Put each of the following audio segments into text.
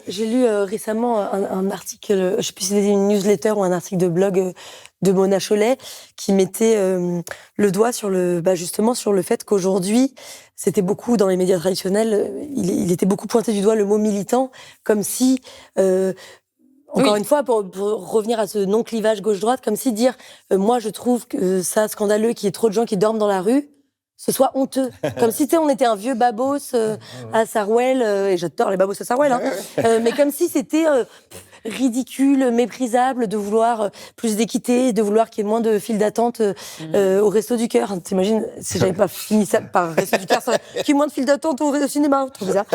J'ai lu récemment un article, je sais plus si c'était une newsletter ou un article de blog de Mona Chollet, qui mettait le doigt sur justement sur le fait qu'aujourd'hui, c'était beaucoup dans les médias traditionnels, il était beaucoup pointé du doigt le mot militant, comme si, encore une fois, pour revenir à ce non-clivage gauche-droite, comme si dire moi je trouve que ça scandaleux qu'il y ait trop de gens qui dorment dans la rue, ce soit honteux. Comme si, tu sais, on était un vieux babos à Sarwell, et j'adore les babos à Sarwell, hein, mais comme si c'était ridicule, méprisable de vouloir plus d'équité, de vouloir qu'il y ait moins de files d'attente au Resto du Cœur. T'imagines, si j'avais pas fini ça par Resto du Cœur, ça aurait qu'il y ait moins de files d'attente au cinéma, trop bizarre.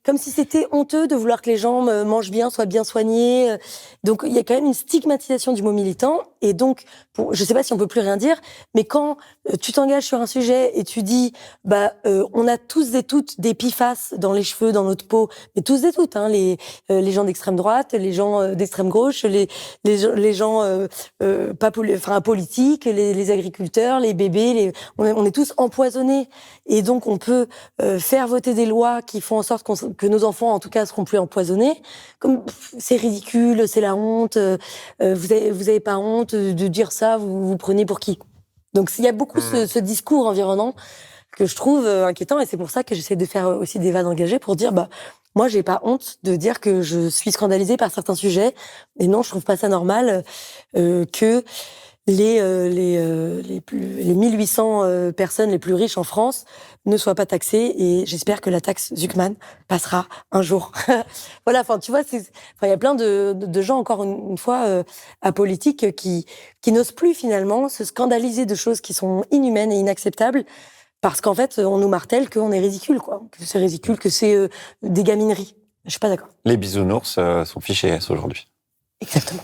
Comme si c'était honteux de vouloir que les gens mangent bien, soient bien soignés. Donc, il y a quand même une stigmatisation du mot militant, et donc, je sais pas si on peut plus rien dire, mais quand tu t'engages sur un sujet et tu dis, on a tous et toutes des pifas dans les cheveux, dans notre peau, mais tous et toutes, hein, les gens d'extrême droite, les gens d'extrême gauche, les gens apolitiques, les agriculteurs, les bébés, on est tous empoisonnés, et donc on peut faire voter des lois qui font en sorte que nos enfants, en tout cas, seront plus empoisonnés. Comme c'est ridicule, c'est la honte. Vous avez pas honte de dire ça, vous prenez pour qui? Donc il y a beaucoup ce discours environnant que je trouve inquiétant, et c'est pour ça que j'essaie de faire aussi des vannes engagées pour dire moi j'ai pas honte de dire que je suis scandalisée par certains sujets, et non, je trouve pas ça normal que les 1800 personnes les plus riches en France ne soient pas taxées, et j'espère que la taxe Zuckman passera un jour. Voilà, enfin tu vois, il y a plein de gens, encore une fois, apolitiques qui n'osent plus finalement se scandaliser de choses qui sont inhumaines et inacceptables, parce qu'en fait on nous martèle qu'on est ridicule, quoi. Que c'est ridicule, que c'est des gamineries. Je suis pas d'accord. Les bisounours sont fichés S aujourd'hui. Exactement.